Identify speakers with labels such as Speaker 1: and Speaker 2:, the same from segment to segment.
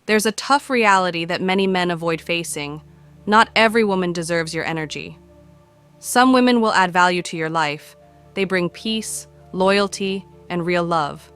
Speaker 1: There's a tough reality that many men avoid facing. Not every woman deserves your energy. Some women will add value to your life. They bring peace, loyalty, and real love.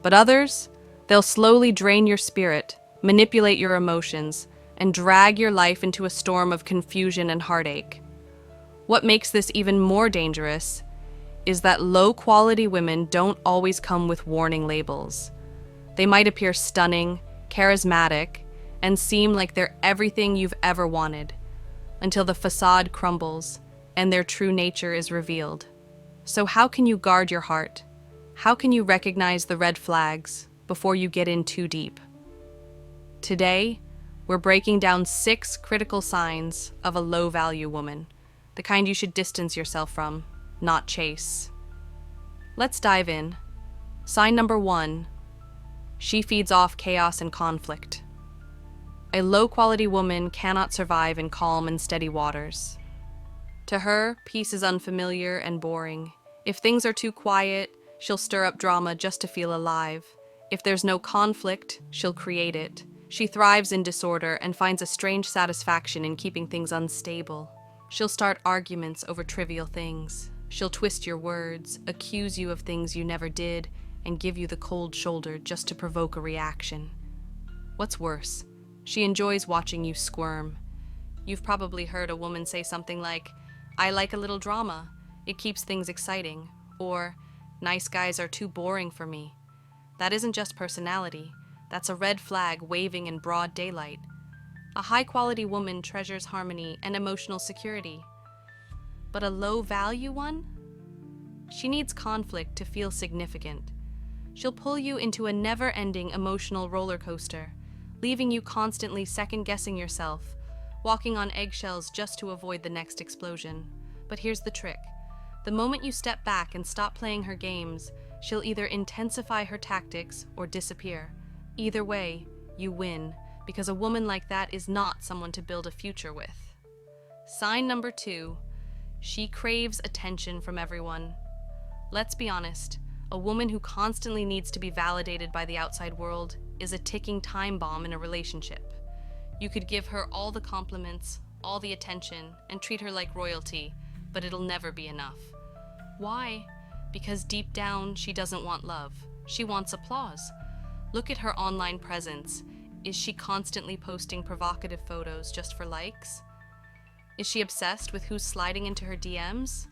Speaker 1: But others, they'll slowly drain your spirit, manipulate your emotions, and drag your life into a storm of confusion and heartache. What makes this even more dangerous is that low-quality women don't always come with warning labels. They might appear stunning, charismatic, and seem like they're everything you've ever wanted, until the facade crumbles and their true nature is revealed. So how can you guard your heart? How can you recognize the red flags before you get in too deep? Today, we're breaking down 6 critical signs of a low-value woman, the kind you should distance yourself from, not chase. Let's dive in. Sign number 1. She feeds off chaos and conflict. A low-quality woman cannot survive in calm and steady waters. To her, peace is unfamiliar and boring. If things are too quiet, she'll stir up drama just to feel alive. If there's no conflict, she'll create it. She thrives in disorder and finds a strange satisfaction in keeping things unstable. She'll start arguments over trivial things. She'll twist your words, accuse you of things you never did, and give you the cold shoulder just to provoke a reaction. What's worse, she enjoys watching you squirm. You've probably heard a woman say something like, "I like a little drama. It keeps things exciting," or "Nice guys are too boring for me." That isn't just personality. That's a red flag waving in broad daylight. A high-quality woman treasures harmony and emotional security. But a low-value one? She needs conflict to feel significant. She'll pull you into a never-ending emotional roller coaster, leaving you constantly second-guessing yourself, walking on eggshells just to avoid the next explosion. But here's the trick. The moment you step back and stop playing her games, she'll either intensify her tactics or disappear. Either way, you win, because a woman like that is not someone to build a future with. Sign number 2. She craves attention from everyone. Let's be honest, a woman who constantly needs to be validated by the outside world is a ticking time bomb in a relationship. You could give her all the compliments, all the attention, and treat her like royalty, but it'll never be enough. Why? Because deep down, she doesn't want love. She wants applause. Look at her online presence. Is she constantly posting provocative photos just for likes? Is she obsessed with who's sliding into her DMs?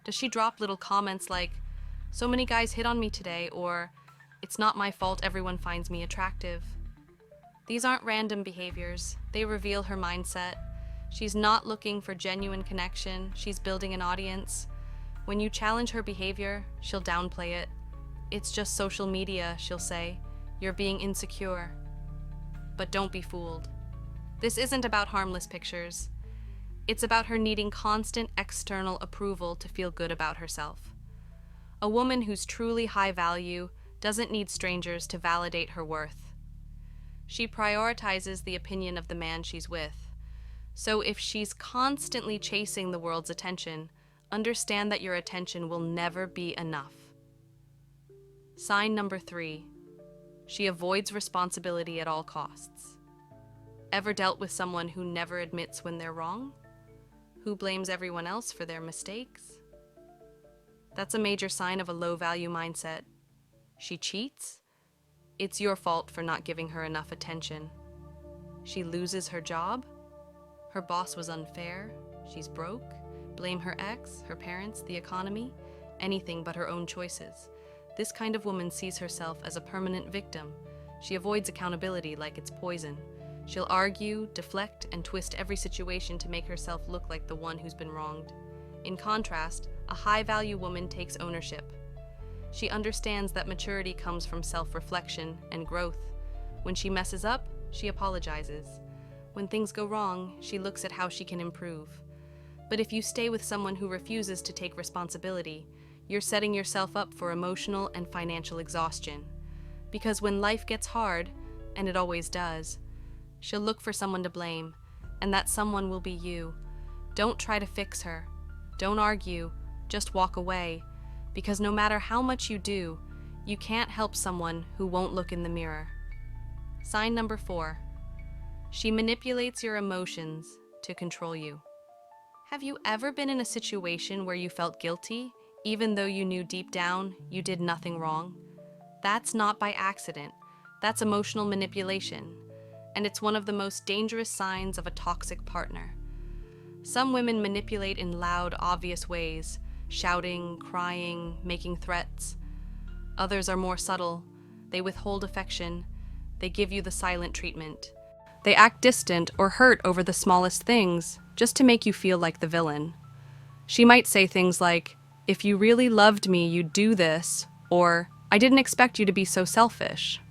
Speaker 1: Does she drop little comments like, "So many guys hit on me today," or "It's not my fault everyone finds me attractive"? These aren't random behaviors. They reveal her mindset. She's not looking for genuine connection. She's building an audience. When you challenge her behavior, she'll downplay it. "It's just social media," she'll say. "You're being insecure." But don't be fooled. This isn't about harmless pictures. It's about her needing constant external approval to feel good about herself. A woman who's truly high value doesn't need strangers to validate her worth. She prioritizes the opinion of the man she's with. So if she's constantly chasing the world's attention, understand that your attention will never be enough. Sign number 3. She avoids responsibility at all costs. Ever dealt with someone who never admits when they're wrong? Who blames everyone else for their mistakes? That's a major sign of a low-value mindset. She cheats? It's your fault for not giving her enough attention. She loses her job? Her boss was unfair? She's broke? Blame her ex, her parents, the economy? Anything but her own choices. This kind of woman sees herself as a permanent victim. She avoids accountability like it's poison. She'll argue, deflect, and twist every situation to make herself look like the one who's been wronged. In contrast, a high-value woman takes ownership. She understands that maturity comes from self-reflection and growth. When she messes up, she apologizes. When things go wrong, she looks at how she can improve. But if you stay with someone who refuses to take responsibility, you're setting yourself up for emotional and financial exhaustion. Because when life gets hard, and it always does, she'll look for someone to blame, and that someone will be you. Don't try to fix her. Don't argue, just walk away, because no matter how much you do, you can't help someone who won't look in the mirror. Sign number 4. She manipulates your emotions to control you. Have you ever been in a situation where you felt guilty, even though you knew deep down you did nothing wrong? That's not by accident. That's emotional manipulation, and it's one of the most dangerous signs of a toxic partner. Some women manipulate in loud, obvious ways, shouting, crying, making threats. Others are more subtle. They withhold affection. They give you the silent treatment. They act distant or hurt over the smallest things, just to make you feel like the villain. She might say things like, "If you really loved me, you'd do this," or "I didn't expect you to be so selfish."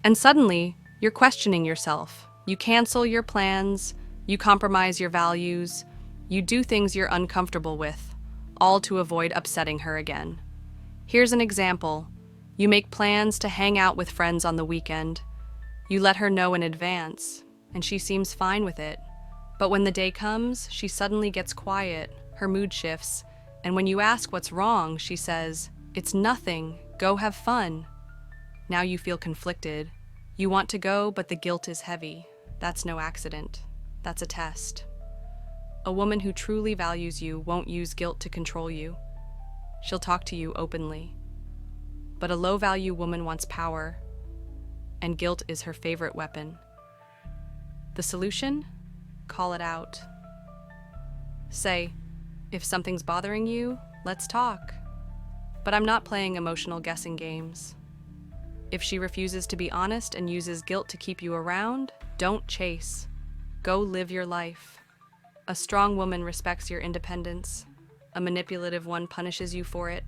Speaker 1: And suddenly, you're questioning yourself. You cancel your plans, you compromise your values, you do things you're uncomfortable with, all to avoid upsetting her again. Here's an example. You make plans to hang out with friends on the weekend. You let her know in advance, and she seems fine with it. But when the day comes, she suddenly gets quiet, her mood shifts, and when you ask what's wrong, she says, "It's nothing, go have fun." Now you feel conflicted. You want to go, but the guilt is heavy. That's no accident. That's a test. A woman who truly values you won't use guilt to control you. She'll talk to you openly. But a low-value woman wants power, and guilt is her favorite weapon. The solution? Call it out. Say, "If something's bothering you, let's talk. But I'm not playing emotional guessing games." If she refuses to be honest and uses guilt to keep you around, don't chase. Go live your life. A strong woman respects your independence. A manipulative one punishes you for it.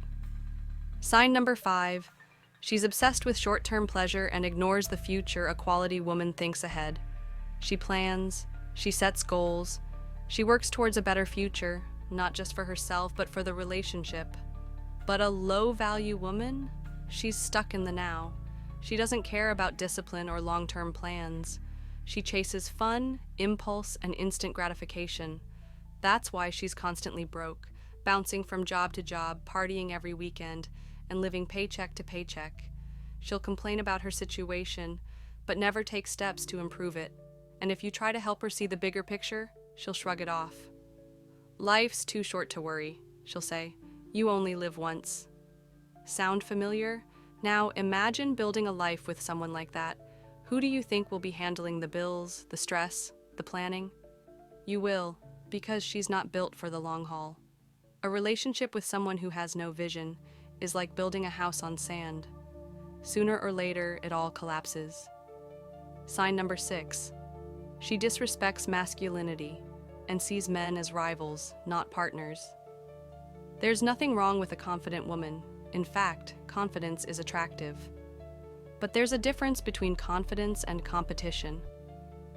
Speaker 1: Sign number 5. She's obsessed with short-term pleasure and ignores the future a quality woman thinks ahead. She plans, she sets goals, she works towards a better future, not just for herself, but for the relationship. But a low-value woman? She's stuck in the now. She doesn't care about discipline or long-term plans. She chases fun, impulse, and instant gratification. That's why she's constantly broke, bouncing from job to job, partying every weekend, and living paycheck to paycheck. She'll complain about her situation, but never take steps to improve it. And if you try to help her see the bigger picture, she'll shrug it off. "Life's too short to worry," she'll say. "You only live once." Sound familiar? Now imagine building a life with someone like that. Who do you think will be handling the bills, the stress, the planning? You will, because she's not built for the long haul. A relationship with someone who has no vision is like building a house on sand. Sooner or later, it all collapses. Sign number 6. She disrespects masculinity and sees men as rivals, not partners. There's nothing wrong with a confident woman. In fact, confidence is attractive. But there's a difference between confidence and competition.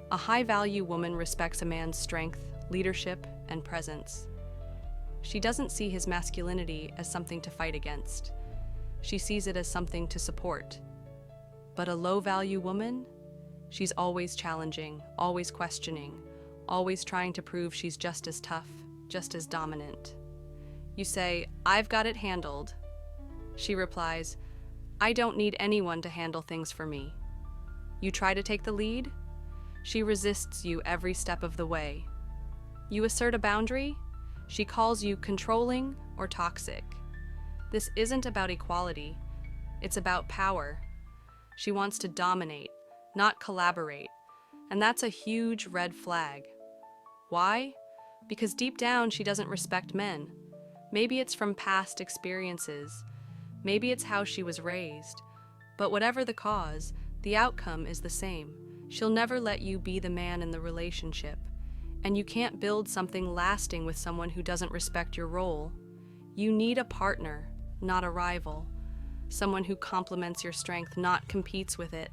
Speaker 1: A high-value woman respects a man's strength, leadership, and presence. She doesn't see his masculinity as something to fight against. She sees it as something to support. But a low-value woman? She's always challenging, always questioning, always trying to prove she's just as tough, just as dominant. You say, "I've got it handled." She replies, "I don't need anyone to handle things for me." You try to take the lead? She resists you every step of the way. You assert a boundary? She calls you controlling or toxic. This isn't about equality. It's about power. She wants to dominate, not collaborate. And that's a huge red flag. Why? Because deep down she doesn't respect men. Maybe it's from past experiences. Maybe it's how she was raised. But whatever the cause, the outcome is the same. She'll never let you be the man in the relationship. And you can't build something lasting with someone who doesn't respect your role. You need a partner, not a rival. Someone who complements your strength, not competes with it.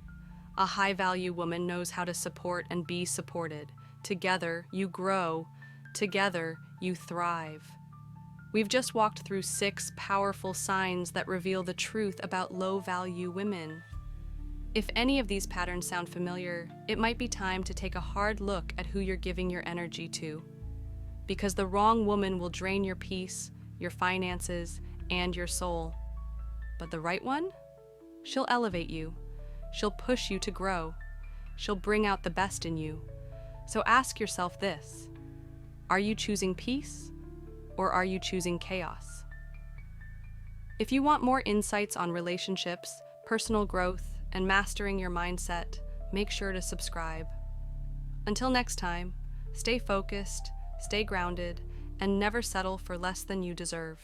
Speaker 1: A high-value woman knows how to support and be supported. Together, you grow. Together, you thrive. We've just walked through 6 powerful signs that reveal the truth about low-value women. If any of these patterns sound familiar, it might be time to take a hard look at who you're giving your energy to. Because the wrong woman will drain your peace, your finances, and your soul. But the right one? She'll elevate you. She'll push you to grow. she'll bring out the best in you. So ask yourself this: are you choosing peace, or are you choosing chaos? If you want more insights on relationships, personal growth, and mastering your mindset, make sure to subscribe. Until next time, stay focused, stay grounded, and never settle for less than you deserve.